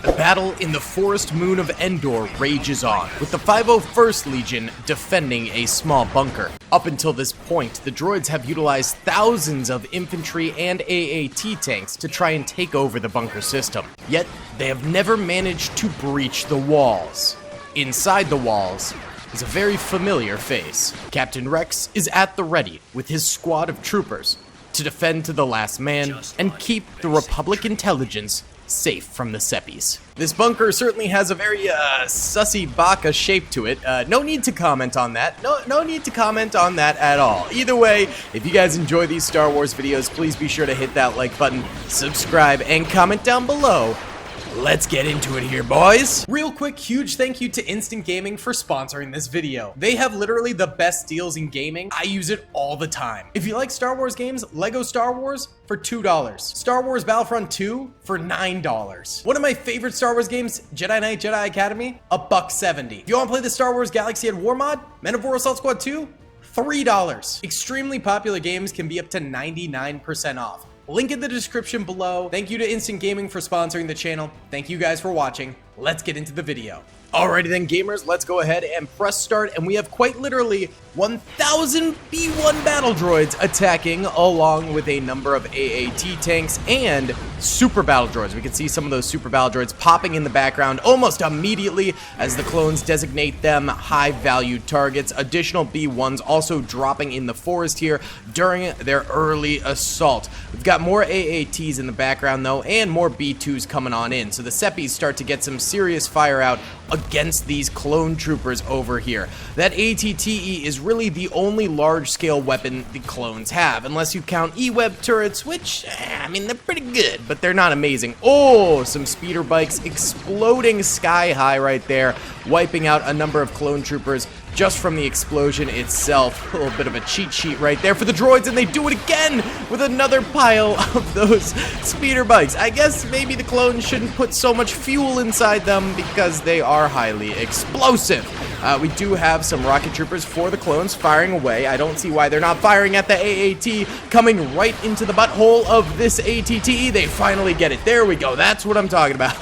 The battle in the forest moon of Endor rages on, with the 501st Legion defending a small bunker. Up until this point, the droids have utilized thousands of infantry and AAT tanks to try and take over the bunker system. Yet, they have never managed to breach the walls. Inside the walls is a very familiar face. Captain Rex is at the ready with his squad of troopers to defend to the last man and keep the Republic intelligence safe from the Seppies. This bunker certainly has a very sussy baka shape to it. No need to comment on that. No need to comment on that at all. Either way, if you guys enjoy these Star Wars videos, please be sure to hit that like button, subscribe, and comment down below. Let's get into it here, boys. Real quick, huge thank you to Instant Gaming for sponsoring this video. They have literally the best deals in gaming. I use it all the time. If you like Star Wars games, Lego Star Wars for $2. Star Wars Battlefront 2 for $9. One of my favorite Star Wars games, Jedi Knight Jedi Academy, $1.70. If you want to play the Star Wars Galaxy at War mod, Men of War Assault Squad 2, $3. Extremely popular games can be up to 99% off. Link in the description below. Thank you to Instant Gaming for sponsoring the channel. Thank you guys for watching. Let's get into the video. Alrighty then, gamers, let's go ahead and press start, and we have quite literally 1,000 B1 battle droids attacking, along with a number of AAT tanks and super battle droids. We can see some of those super battle droids popping in the background almost immediately as the clones designate them high-valued targets. Additional B1s also dropping in the forest here during their early assault. We've got more AATs in the background, though, and more B2s coming on in, so the Seppies start to get some serious fire out against these clone troopers over here. That ATTE is really the only large-scale weapon the clones have, unless you count E-Web turrets, which, I mean, they're pretty good, but they're not amazing. Oh, some speeder bikes exploding sky high right there, wiping out a number of clone troopers just from the explosion itself. A little bit of a cheat sheet right there for the droids, and they do it again with another pile of those speeder bikes. I guess maybe the clones shouldn't put so much fuel inside them because they are highly explosive. We do have some rocket troopers for the clones firing away. I don't see why they're not firing at the AAT, coming right into the butthole of this ATTE. They finally get it. There we go. That's what I'm talking about.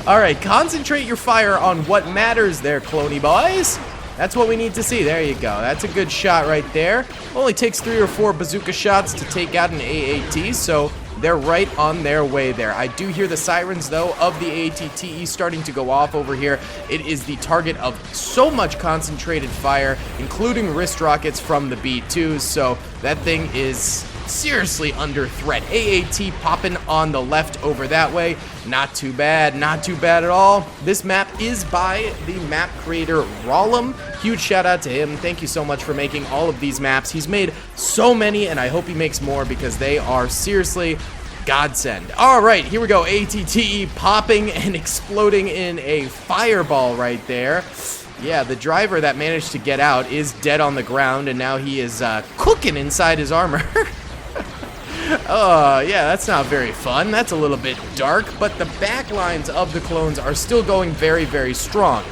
All right, concentrate your fire on what matters there, cloney boys. That's what we need to see. There you go. That's a good shot right there. Only takes 3 or 4 bazooka shots to take out an AAT, so they're right on their way there. I do hear the sirens, though, of the ATTE starting to go off over here. It is the target of so much concentrated fire, including wrist rockets from the B2s, so that thing is seriously under threat. AAT popping on the left over that way. Not too bad, not too bad at all. This map is by the map creator Rollum. Huge shout out to him. Thank you so much for making all of these maps. He's made so many, and I hope he makes more because they are seriously godsend. All right, here we go. ATTE popping and exploding in a fireball right there. Yeah, the driver that managed to get out is dead on the ground, and now he is cooking inside his armor. Oh, yeah, that's not very fun. That's a little bit dark, but the back lines of the clones are still going very, very strong.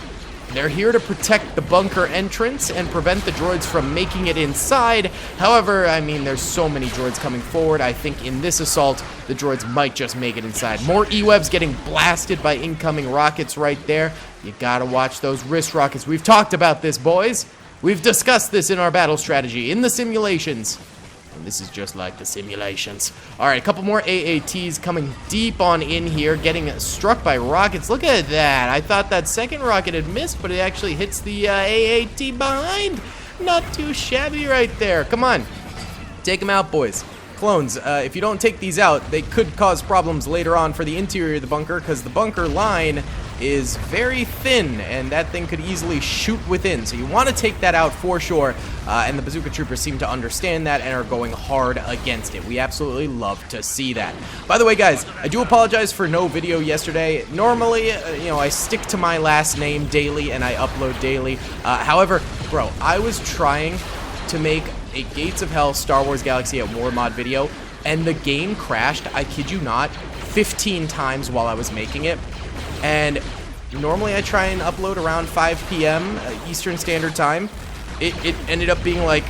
They're here to protect the bunker entrance and prevent the droids from making it inside. However, I mean, there's so many droids coming forward. I think in this assault, the droids might just make it inside. More E-Webs getting blasted by incoming rockets right there. You gotta watch those wrist rockets. We've talked about this, boys. We've discussed this in our battle strategy, in the simulations. And this is just like the simulations. All right, a couple more AATs coming deep on in here, getting struck by rockets. Look at that. I thought that second rocket had missed, but it actually hits the AAT behind. Not too shabby right there. Come on. Take them out, boys. Clones, if you don't take these out, they could cause problems later on for the interior of the bunker, because the bunker line is very thin, and that thing could easily shoot within. So you want to take that out for sure, and the bazooka troopers seem to understand that and are going hard against it. We absolutely love to see that. By the way, guys, I do apologize for no video yesterday. Normally, you know, I stick to my last name daily, and I upload daily. However, bro, I was trying to make a Gates of Hell Star Wars Galaxy at War mod video, and the game crashed, I kid you not, 15 times while I was making it. And normally I try and upload around 5 p.m. Eastern Standard Time. It ended up being like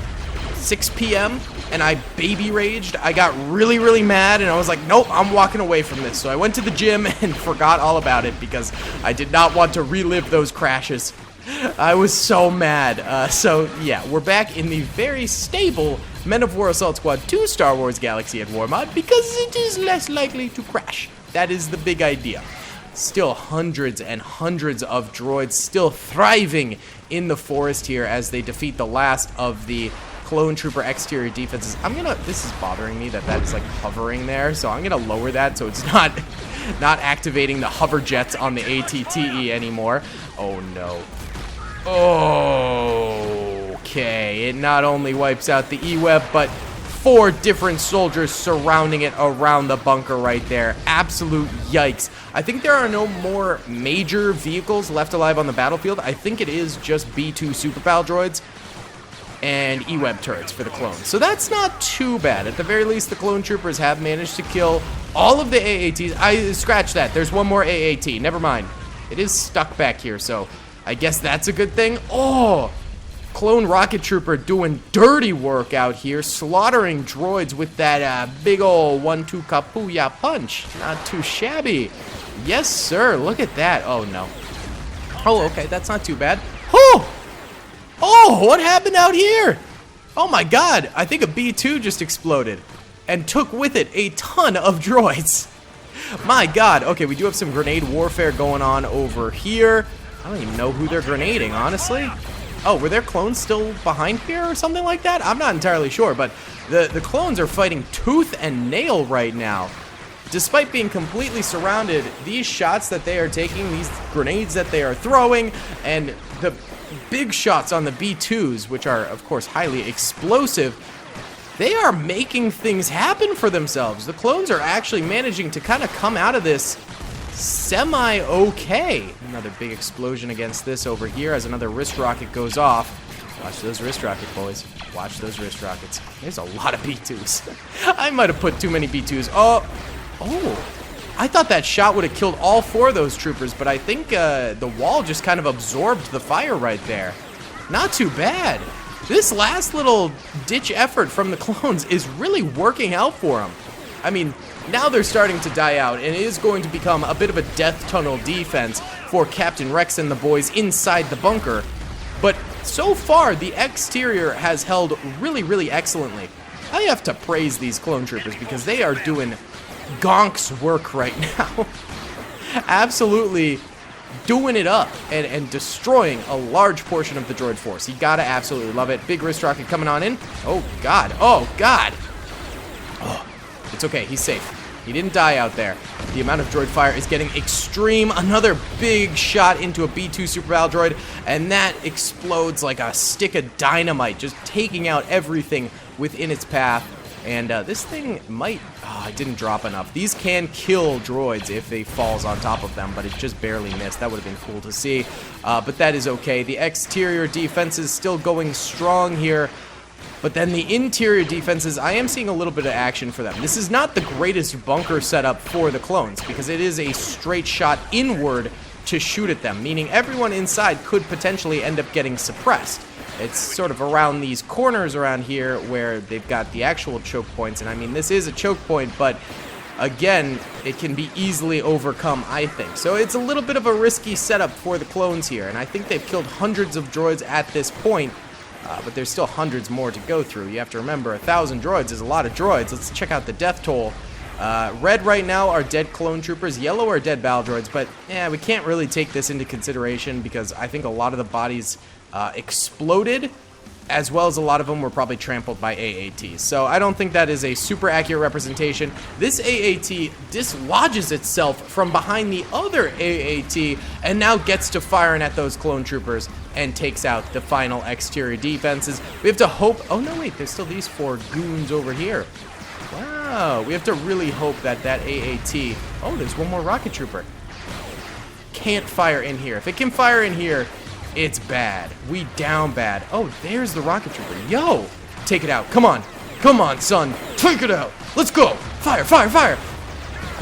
6 p.m. and I baby raged. I got really, really mad, and I was like, nope, I'm walking away from this. So I went to the gym and forgot all about it because I did not want to relive those crashes. I was so mad. So yeah, we're back in the very stable Men of War Assault Squad 2 Star Wars Galaxy at War mod because it is less likely to crash. That is the big idea. Still hundreds and hundreds of droids still thriving in the forest here as they defeat the last of the clone trooper exterior defenses. This is bothering me that is like hovering there, so I'm gonna lower that so it's not activating the hover jets on the ATTE anymore. Oh no. Okay, it not only wipes out the E-Web, but 4 different soldiers surrounding it around the bunker right there. Absolute yikes. I think there are no more major vehicles left alive on the battlefield. I think it is just B2 Super Pal droids and E-Web turrets for the clones. So that's not too bad. At the very least, the clone troopers have managed to kill all of the AATs. I scratched that. There's one more AAT. Never mind. It is stuck back here, so I guess that's a good thing. Oh! Clone rocket trooper doing dirty work out here, slaughtering droids with that big ol' 1-2 kapuya punch. Not too shabby. Yes, sir. Look at that. Oh, no. Oh, okay. That's not too bad. Oh! Oh, what happened out here? Oh, my God. I think a B2 just exploded and took with it a ton of droids. My God. Okay, we do have some grenade warfare going on over here. I don't even know who they're grenading, honestly. Oh, were their clones still behind here or something like that? I'm not entirely sure, but the clones are fighting tooth and nail right now. Despite being completely surrounded, these shots that they are taking, these grenades that they are throwing, and the big shots on the B2s, which are, of course, highly explosive, they are making things happen for themselves. The clones are actually managing to kind of come out of this semi-okay. Another big explosion against this over here as another wrist rocket goes off. Watch those wrist rocket, boys. Watch those wrist rockets. There's a lot of B2s. I might have put too many B2s. Oh, I thought that shot would have killed all 4 of those troopers, but I think the wall just kind of absorbed the fire right there. Not too bad. This last little ditch effort from the clones is really working out for them. I mean, now they're starting to die out, and it is going to become a bit of a death tunnel defense for Captain Rex and the boys inside the bunker. But so far, the exterior has held really, really excellently. I have to praise these clone troopers because they are doing gonk's work right now. Absolutely doing it up and destroying a large portion of the droid force. You gotta absolutely love it. Big wrist rocket coming on in. Oh, God. Oh, God. Oh, it's okay. He's safe. He didn't die out there. The amount of droid fire is getting extreme. Another big shot into a B2 Super Pal droid, and that explodes like a stick of dynamite, just taking out everything within its path. And this thing might... Oh, it didn't drop enough. These can kill droids if they falls on top of them, but it just barely missed. That would have been cool to see. But that is okay. The exterior defense is still going strong here. But then the interior defenses, I am seeing a little bit of action for them. This is not the greatest bunker setup for the clones, because it is a straight shot inward to shoot at them, meaning everyone inside could potentially end up getting suppressed. It's sort of around these corners around here where they've got the actual choke points, and I mean, this is a choke point, but again, it can be easily overcome, I think. So it's a little bit of a risky setup for the clones here, and I think they've killed hundreds of droids at this point. But there's still hundreds more to go through. You have to remember, 1,000 droids is a lot of droids. Let's check out the death toll. Red right now are dead clone troopers. Yellow are dead battle droids. But, yeah, we can't really take this into consideration because I think a lot of the bodies exploded, as well as a lot of them were probably trampled by AATs. So I don't think that is a super accurate representation. This AAT dislodges itself from behind the other AAT and now gets to firing at those clone troopers and takes out the final exterior defenses. We have to hope... Oh, no, wait. There's still these 4 goons over here. Wow. We have to really hope that that AAT... Oh, there's one more rocket trooper. Can't fire in here. If it can fire in here, it's bad. We down bad. Oh, there's the rocket trooper. Yo! Take it out. Come on. Come on, son. Take it out. Let's go. Fire, fire, fire.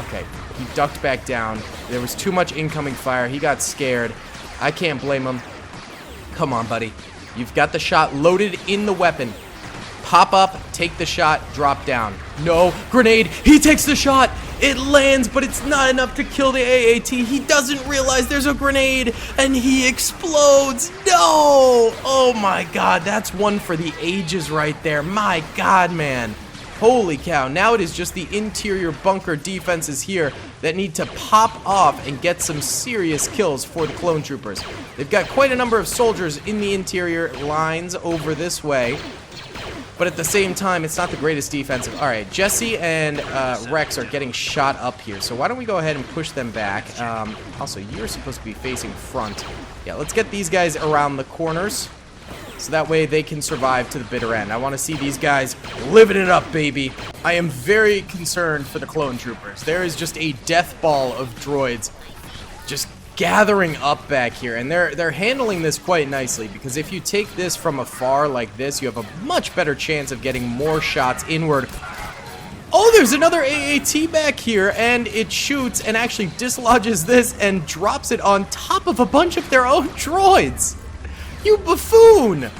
Okay. He ducked back down. There was too much incoming fire. He got scared. I can't blame him. Come on, buddy. You've got the shot loaded in the weapon. Hop up, take the shot, drop down. No, grenade, he takes the shot. It lands, but it's not enough to kill the AAT. He doesn't realize there's a grenade, and he explodes. No! Oh my god, that's one for the ages right there. My god, man. Holy cow, now it is just the interior bunker defenses here that need to pop off and get some serious kills for the clone troopers. They've got quite a number of soldiers in the interior lines over this way, but at the same time, it's not the greatest defensive. All right, Jesse and Rex are getting shot up here, so why don't we go ahead and push them back. Also, you're supposed to be facing front. Yeah, let's get these guys around the corners, so that way they can survive to the bitter end. I want to see these guys living it up, baby. I am very concerned for the clone troopers. There is just a death ball of droids just gathering up back here, and they're handling this quite nicely, because if you take this from afar like this, you have a much better chance of getting more shots inward. Oh, there's another AAT back here, and it shoots and actually dislodges this and drops it on top of a bunch of their own droids. You buffoon!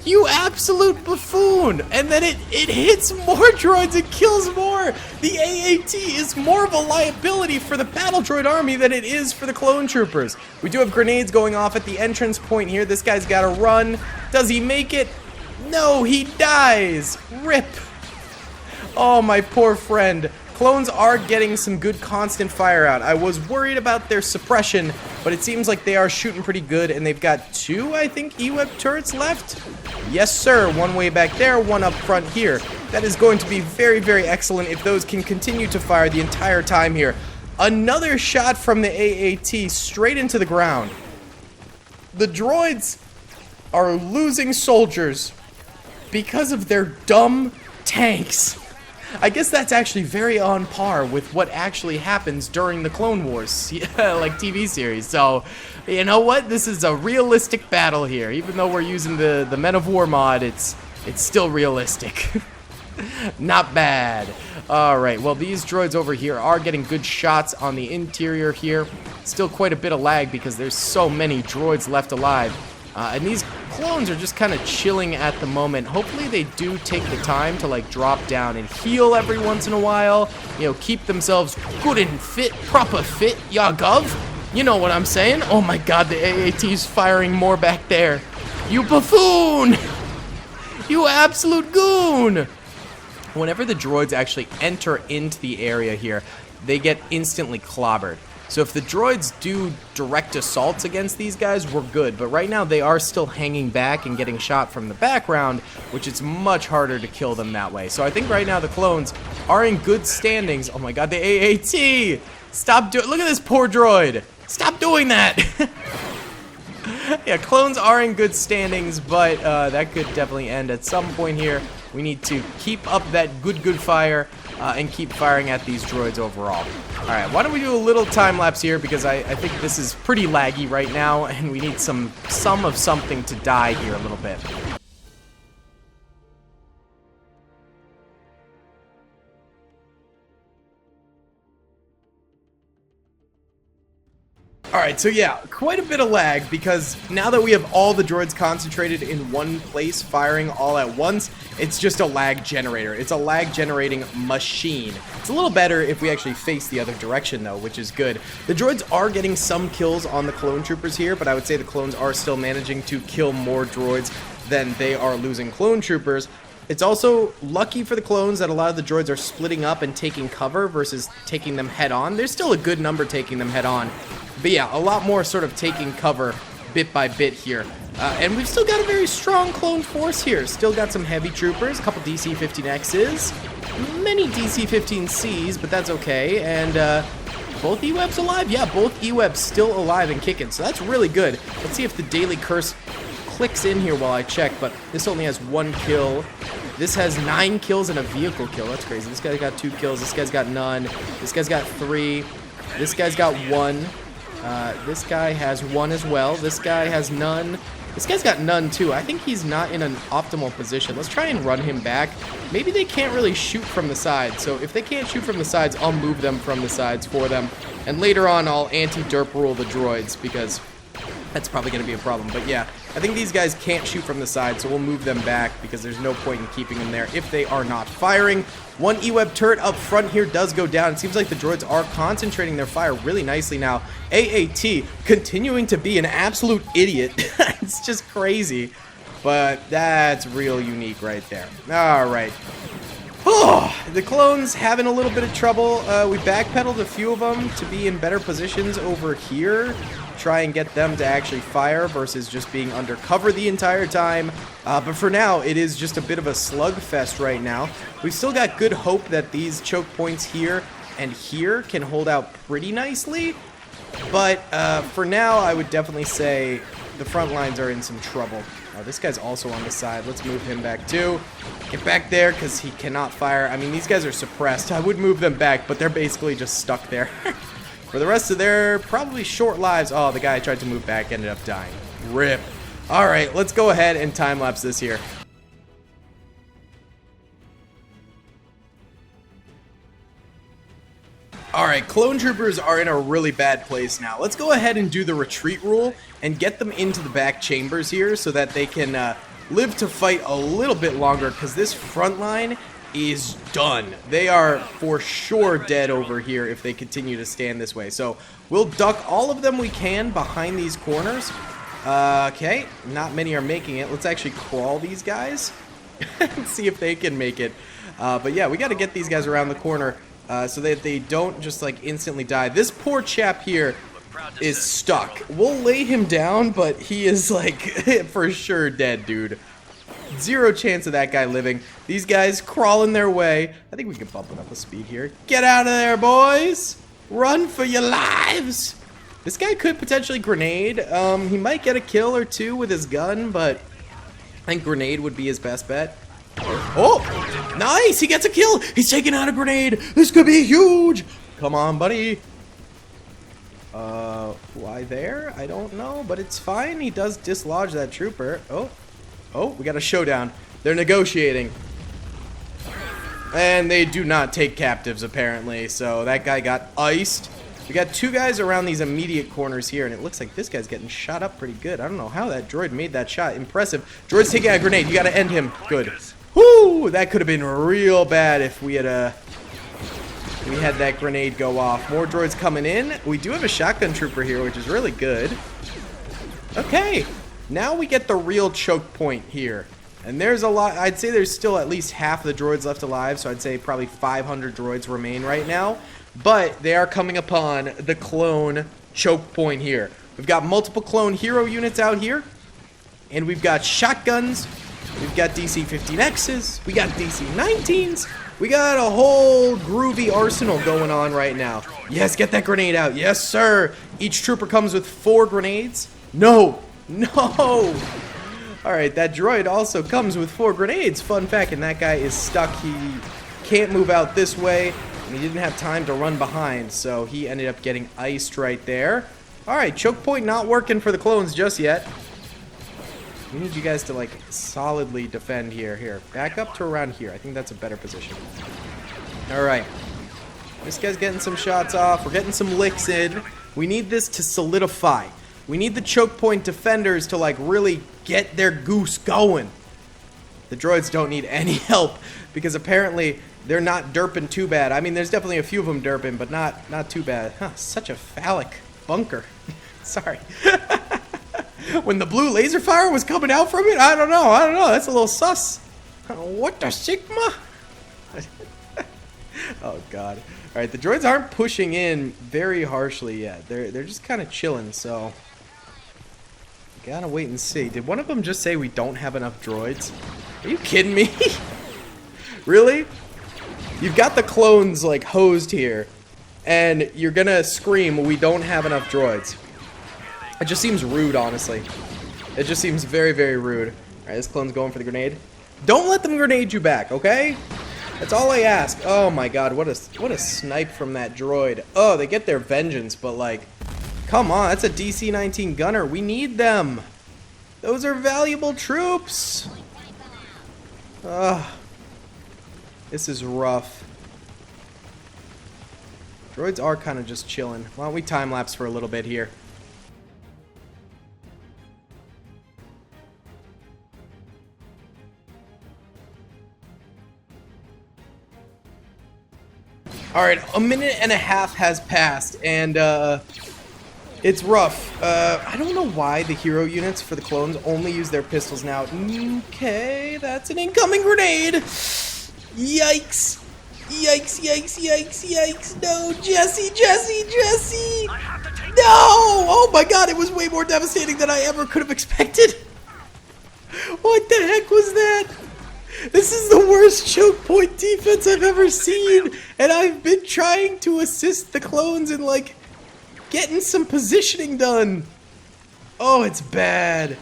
You absolute buffoon! And then it hits more droids and kills more! The AAT is more of a liability for the battle droid army than it is for the clone troopers. We do have grenades going off at the entrance point here. This guy's gotta run. Does he make it? No, he dies! RIP! Oh, my poor friend. Clones are getting some good constant fire out. I was worried about their suppression, but it seems like they are shooting pretty good, and they've got 2, I think, E-Web turrets left? Yes, sir. One way back there, one up front here. That is going to be very, very excellent if those can continue to fire the entire time here. Another shot from the AAT straight into the ground. The droids are losing soldiers because of their dumb tanks. I guess that's actually very on par with what actually happens during the Clone Wars, like TV series. So, you know what? This is a realistic battle here. Even though we're using the Men of War mod, it's still realistic. Not bad. Alright, well, these droids over here are getting good shots on the interior here. Still quite a bit of lag because there's so many droids left alive. And these clones are just kind of chilling at the moment. Hopefully they do take the time to like drop down and heal every once in a while. You know, keep themselves good and fit, proper fit, ya gov. You know what I'm saying? Oh my god, the AAT's firing more back there. You buffoon! You absolute goon! Whenever the droids actually enter into the area here, they get instantly clobbered. So if the droids do direct assaults against these guys, we're good. But right now, they are still hanging back and getting shot from the background, which it's much harder to kill them that way. So I think right now the clones are in good standings. Oh my god, the AAT! Stop doing... Look at this poor droid! Stop doing that! Yeah, clones are in good standings, but that could definitely end at some point here. We need to keep up that good fire and keep firing at these droids overall. Alright, why don't we do a little time lapse here, because I think this is pretty laggy right now, and we need some of something to die here a little bit. Alright, so yeah, quite a bit of lag, because now that we have all the droids concentrated in one place firing all at once, it's just a lag generator. It's a lag generating machine. It's a little better if we actually face the other direction though, which is good. The droids are getting some kills on the clone troopers here, but I would say the clones are still managing to kill more droids than they are losing clone troopers. It's also lucky for the clones that a lot of the droids are splitting up and taking cover versus taking them head on. There's still a good number taking them head on. But yeah, a lot more sort of taking cover bit by bit here. And we've still got a very strong clone force here. Still got some heavy troopers, a couple DC-15Xs, many DC-15Cs, but that's okay. And both E-Webs alive? Yeah, both E-Webs still alive and kicking, so that's really good. Let's see if the Daily Curse clicks in here while I check, but this only has 1 kill. This has 9 kills and a vehicle kill. That's crazy. This guy's got 2 kills. This guy's got none. This guy's got 3. This guy's got 1. This guy has 1 as well. This guy has none. This guy's got none too. I think he's not in an optimal position. Let's try and run him back. Maybe they can't really shoot from the sides. So if they can't shoot from the sides, I'll move them from the sides for them. And later on, I'll anti-derp rule the droids, because That's probably going to be a problem. But yeah, I think these guys can't shoot from the side, so we'll move them back because there's no point in keeping them there if they are not firing. One E-Web turret up front here does go down. It seems like the droids are concentrating their fire really nicely now. AAT continuing to be an absolute idiot. It's just crazy. But that's real unique right there. All right. Oh, the clones having a little bit of trouble. We backpedaled a few of them to be in better positions over here. Try and get them to actually fire versus just being undercover the entire time. But for now, it is just a bit of a slugfest right now. We've still got good hope that these choke points here and here can hold out pretty nicely. But for now, I would definitely say the front lines are in some trouble. This guy's also on the side. Let's move him back too. Get back there because he cannot fire. I mean, these guys are suppressed. I would move them back, but they're basically just stuck there. For the rest of their probably short lives. Oh, the guy I tried to move back ended up dying. RIP. All right, let's go ahead and time-lapse this here. Alright, clone troopers are in a really bad place now. Let's go ahead and do the retreat rule and get them into the back chambers here so that they can live to fight a little bit longer because this front line is done. They are for sure dead over here if they continue to stand this way. So we'll duck all of them we can behind these corners. Okay, not many are making it. Let's actually crawl these guys and see if they can make it. But yeah, we got to get these guys around the corner. So that they don't just like instantly die. This poor chap here is stuck. We'll lay him down, but he is like for sure dead, dude. Zero chance of that guy living. These guys crawling their way. I think we can bump it up a speed here. Get out of there, boys! Run for your lives! This guy could potentially grenade. He might get a kill or two with his gun, but I think grenade would be his best bet. Oh, nice! He gets a kill! He's taking out a grenade! This could be huge! Come on, buddy. Why there? I don't know, but it's fine. He does dislodge that trooper. Oh, we got a showdown. They're negotiating. And they do not take captives, apparently, so that guy got iced. We got two guys around these immediate corners here, and it looks like this guy's getting shot up pretty good. I don't know how that droid made that shot. Impressive. Droid's taking out a grenade. You gotta end him. Good. Whoo! That could have been real bad if we had that grenade go off. More droids coming in. We do have a shotgun trooper here, which is really good. Okay. Now we get the real choke point here. And there's a lot. I'd say there's still at least half of the droids left alive, so I'd say probably 500 droids remain right now. But they are coming upon the clone choke point here. We've got multiple clone hero units out here. And we've got shotguns. We've got DC-15Xs. We got DC-19s. We got a whole groovy arsenal going on right now. Yes, get that grenade out. Yes, sir. Each trooper comes with 4 grenades. No. No. All right, that droid also comes with 4 grenades. Fun fact, and that guy is stuck. He can't move out this way. And he didn't have time to run behind, so he ended up getting iced right there. All right, choke point not working for the clones just yet. We need you guys to, like, solidly defend here. Here, back up to around here. I think that's a better position. All right. This guy's getting some shots off. We're getting some licks in. We need this to solidify. We need the choke point defenders to, like, really get their goose going. The droids don't need any help because apparently they're not derping too bad. I mean, there's definitely a few of them derping, but not too bad. Huh, such a phallic bunker. Sorry. When the blue laser fire was coming out from it, I don't know. That's a little sus. What the Sigma? Oh, God. All right, the droids aren't pushing in very harshly yet. They're just kind of chilling, so gotta wait and see. Did one of them just say we don't have enough droids? Are you kidding me? Really? You've got the clones, like, hosed here, and you're gonna scream, we don't have enough droids. It just seems rude, honestly. It just seems very, very rude. Alright, this clone's going for the grenade. Don't let them grenade you back, okay? That's all I ask. Oh my god, what a snipe from that droid. Oh, they get their vengeance, but like, come on, that's a DC-19 gunner. We need them. Those are valuable troops. Ugh. This is rough. Droids are kind of just chilling. Why don't we time-lapse for a little bit here? Alright, a minute and a half has passed, and it's rough. I don't know why the hero units for the clones only use their pistols now. Okay, that's an incoming grenade! Yikes! Yikes, yikes, yikes, yikes! No, Jesse, Jesse, Jesse! No! Oh my god, it was way more devastating than I ever could have expected! What the heck was that? This is the worst choke point defense I've ever seen, and I've been trying to assist the clones in, like, getting some positioning done. Oh, it's bad.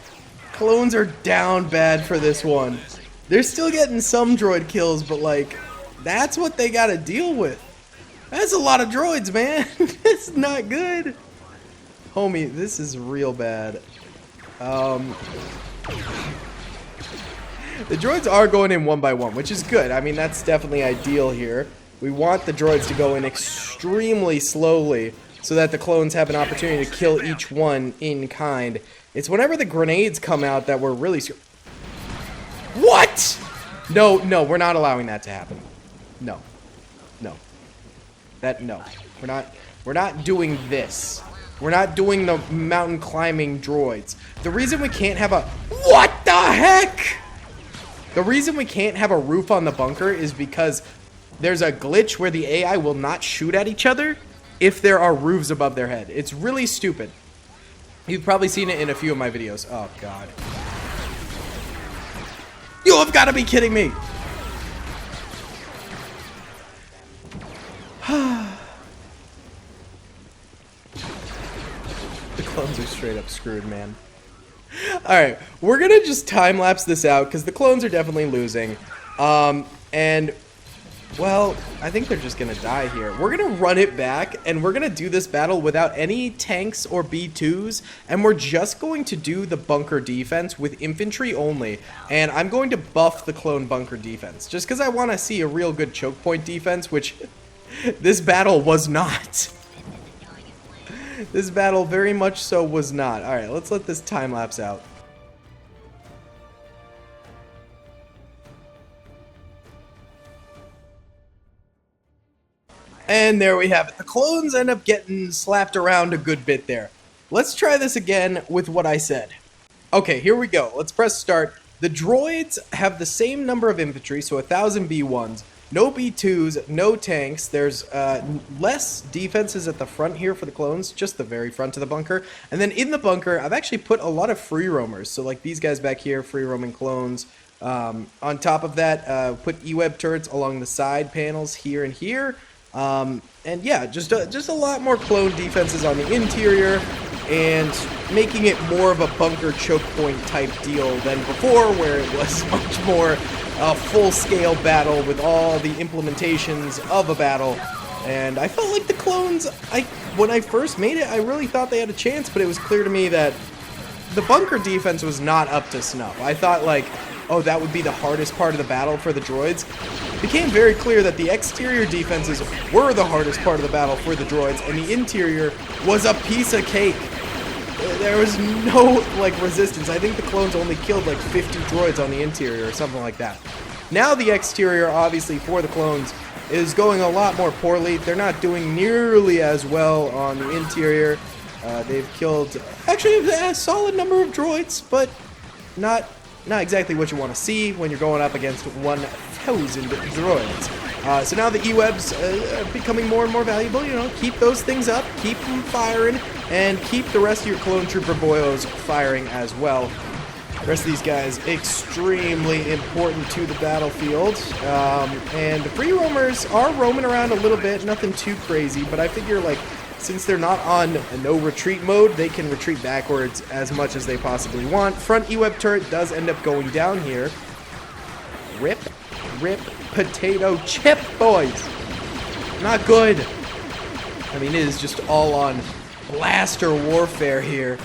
Clones are down bad for this one. They're still getting some droid kills, but, like, that's what they gotta deal with. That's a lot of droids, man. It's not good. Homie, this is real bad. The droids are going in one by one, which is good. I mean, that's definitely ideal here. We want the droids to go in extremely slowly so that the clones have an opportunity to kill each one in kind. It's whenever the grenades come out that we're really... What? No, no, we're not allowing that to happen. No. No. No. We're not doing this. We're not doing the mountain climbing droids. The reason we can't have a... What the heck? The reason we can't have a roof on the bunker is because there's a glitch where the AI will not shoot at each other if there are roofs above their head. It's really stupid. You've probably seen it in a few of my videos. Oh, God. You have got to be kidding me. The clones are straight up screwed, man. Alright, we're gonna just time-lapse this out, because the clones are definitely losing. And, well, I think they're just gonna die here. We're gonna run it back, and we're gonna do this battle without any tanks or B2s, and we're just going to do the bunker defense with infantry only. And I'm going to buff the clone bunker defense, just because I want to see a real good choke point defense, which this battle was not. This battle very much so was not. Alright, let's let this time lapse out. And there we have it. The clones end up getting slapped around a good bit there. Let's try this again with what I said. Okay, here we go. Let's press start. The droids have the same number of infantry, so 1,000 B1s. No B2s, no tanks. There's less defenses at the front here for the clones, just the very front of the bunker. And then in the bunker, I've actually put a lot of free roamers. So like these guys back here, free roaming clones. On top of that, put E-web turrets along the side panels here and here. And yeah, just a lot more clone defenses on the interior, and making it more of a bunker choke point type deal than before, where it was much more a full-scale battle with all the implementations of a battle. And I felt like the clones, when I first made it, I really thought they had a chance, but it was clear to me that the bunker defense was not up to snuff. I thought, like, oh, that would be the hardest part of the battle for the droids. It became very clear that the exterior defenses were the hardest part of the battle for the droids, and the interior was a piece of cake. There was no, like, resistance. I think the clones only killed, like, 50 droids on the interior or something like that. Now the exterior, obviously, for the clones is going a lot more poorly. They're not doing nearly as well on the interior. They've killed, actually, a solid number of droids, but not exactly what you want to see when you're going up against 1,000 droids. So now the E-webs are becoming more and more valuable. You know, keep those things up, keep them firing, and keep the rest of your clone trooper boyos firing as well. The rest of these guys, extremely important to the battlefield. And the free roamers are roaming around a little bit, nothing too crazy, but I figure, like, since they're not on a no retreat mode, they can retreat backwards as much as they possibly want. Front E-web turret does end up going down here. Rip, potato chip, boys. Not good. I mean, it is just all on blaster warfare here.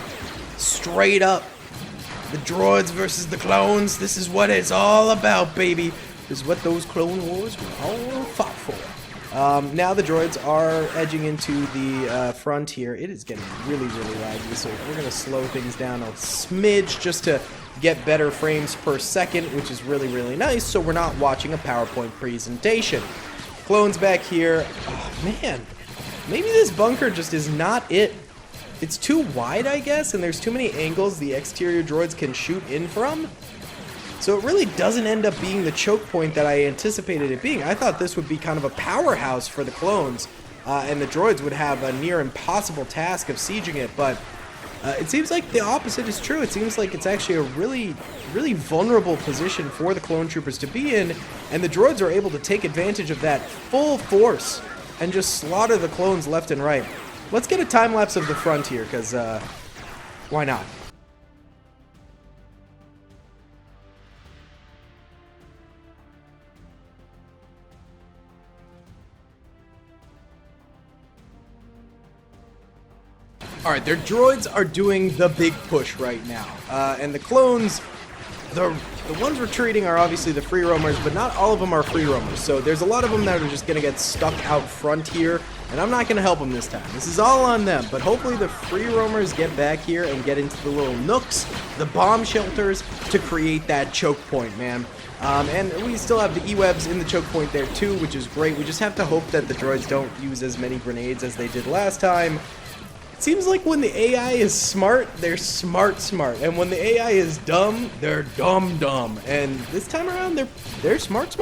Straight up. The droids versus the clones. This is what it's all about, baby. This is what those Clone Wars were all fought for. Now the droids are edging into the front here. It is getting really, really laggy, so we're going to slow things down a smidge just to get better frames per second, which is really, really nice, so we're not watching a PowerPoint presentation. clones back here. Oh, man. Maybe this bunker just is not it. It's too wide, I guess, and there's too many angles the exterior droids can shoot in from. So it really doesn't end up being the choke point that I anticipated it being. I thought this would be kind of a powerhouse for the clones, and the droids would have a near impossible task of sieging it, but it seems like the opposite is true. It seems like it's actually a really, really vulnerable position for the clone troopers to be in, and the droids are able to take advantage of that full force and just slaughter the clones left and right. Let's get a time-lapse of the front here, because why not? Alright, their droids are doing the big push right now. And the clones, the ones retreating are obviously the free roamers, but not all of them are free roamers. So there's a lot of them that are just going to get stuck out front here, and I'm not going to help them this time. This is all on them, but hopefully the free roamers get back here and get into the little nooks, the bomb shelters, to create that choke point, man. And we still have the E-webs in the choke point there too, which is great. We just have to hope that the droids don't use as many grenades as they did last time. Seems like when the AI is smart, they're smart, and when the AI is dumb, they're dumb. And this time around, they're smart.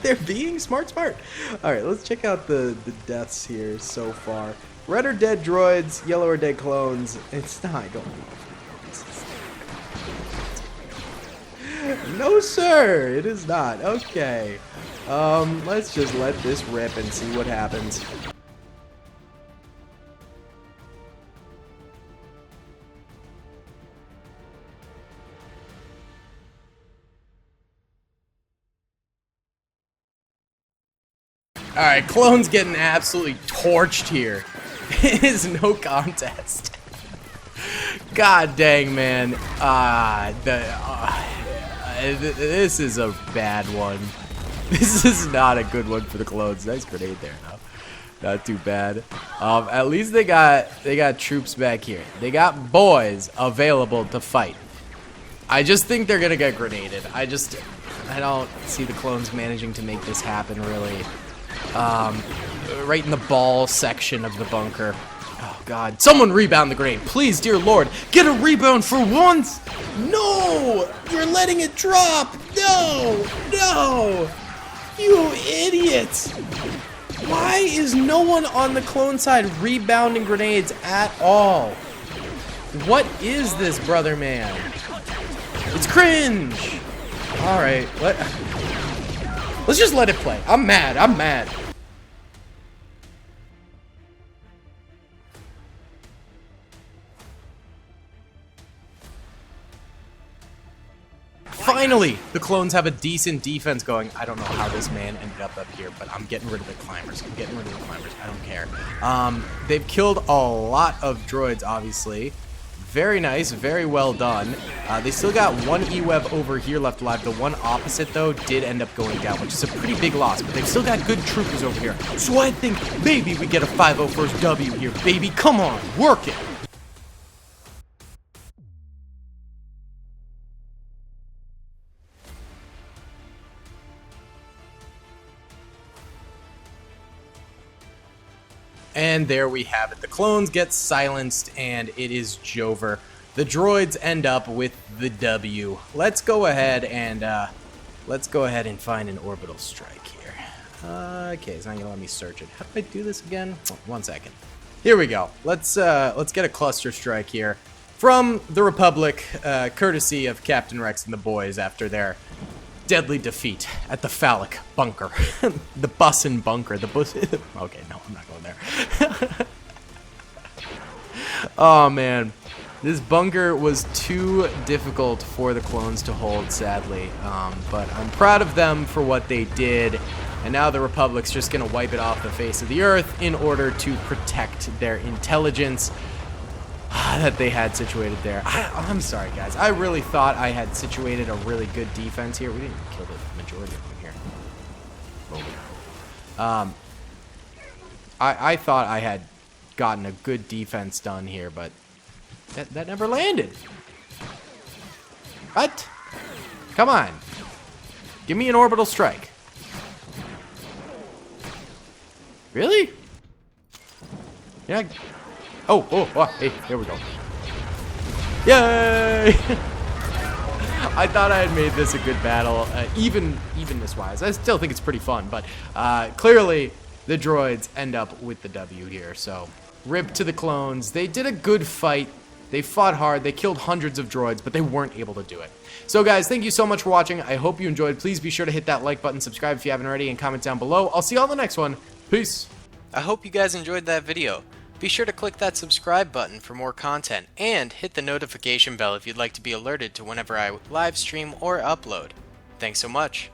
They're being smart. All right, let's check out the deaths here so far. Red are dead droids, yellow are dead clones. It's not. I don't know. No, sir, it is not. Okay. Let's just let this rip and see what happens. Alright, clone's getting absolutely torched here. It is no contest. God dang, man. This is a bad one. This is not a good one for the clones. Nice grenade there, though. Not too bad. At least they got troops back here. They got boys available to fight. I just think they're gonna get grenaded. I don't see the clones managing to make this happen, really. Right in the ball section of the bunker. Oh god, someone rebound the grenade, please, dear lord, get a rebound for once. No, you're letting it drop. No, you idiots. Why is no one on the clone side rebounding grenades at all? What is this, brother man? It's cringe. All right, let's just let it play. I'm mad. Finally, the clones have a decent defense going. I don't know how this man ended up here, but I'm getting rid of the climbers. I don't care. They've killed a lot of droids, obviously. Very nice, very well done. They still got one E-web over here left alive. The one opposite, though, did end up going down, which is a pretty big loss, but they've still got good troopers over here. So I think maybe we get a 501st W here, baby. Come on, work it. And there we have it. The clones get silenced, and it is Jover. The droids end up with the W. Let's go ahead and find an orbital strike here. Okay, it's not gonna let me search it. How do I do this again? 1 second. Here we go. Let's get a cluster strike here from the Republic, courtesy of Captain Rex and the boys after their deadly defeat at the phallic bunker. The bussin' bunker. Okay, no, I'm not going there. Oh, man. This bunker was too difficult for the clones to hold, sadly. But I'm proud of them for what they did. And now the Republic's just going to wipe it off the face of the earth in order to protect their intelligence that they had situated there. I'm sorry, guys. I really thought I had situated a really good defense here. We didn't kill the majority of them here. I thought I had gotten a good defense done here, but that never landed. What? Come on. Give me an orbital strike. Really? Yeah. Oh, hey, here we go. Yay! I thought I had made this a good battle, evenness-wise. I still think it's pretty fun, but clearly the droids end up with the W here. So, rip to the clones. They did a good fight. They fought hard. They killed hundreds of droids, but they weren't able to do it. So, guys, thank you so much for watching. I hope you enjoyed. Please be sure to hit that like button, subscribe if you haven't already, and comment down below. I'll see you on the next one. Peace. I hope you guys enjoyed that video. Be sure to click that subscribe button for more content, and hit the notification bell if you'd like to be alerted to whenever I live stream or upload. Thanks so much.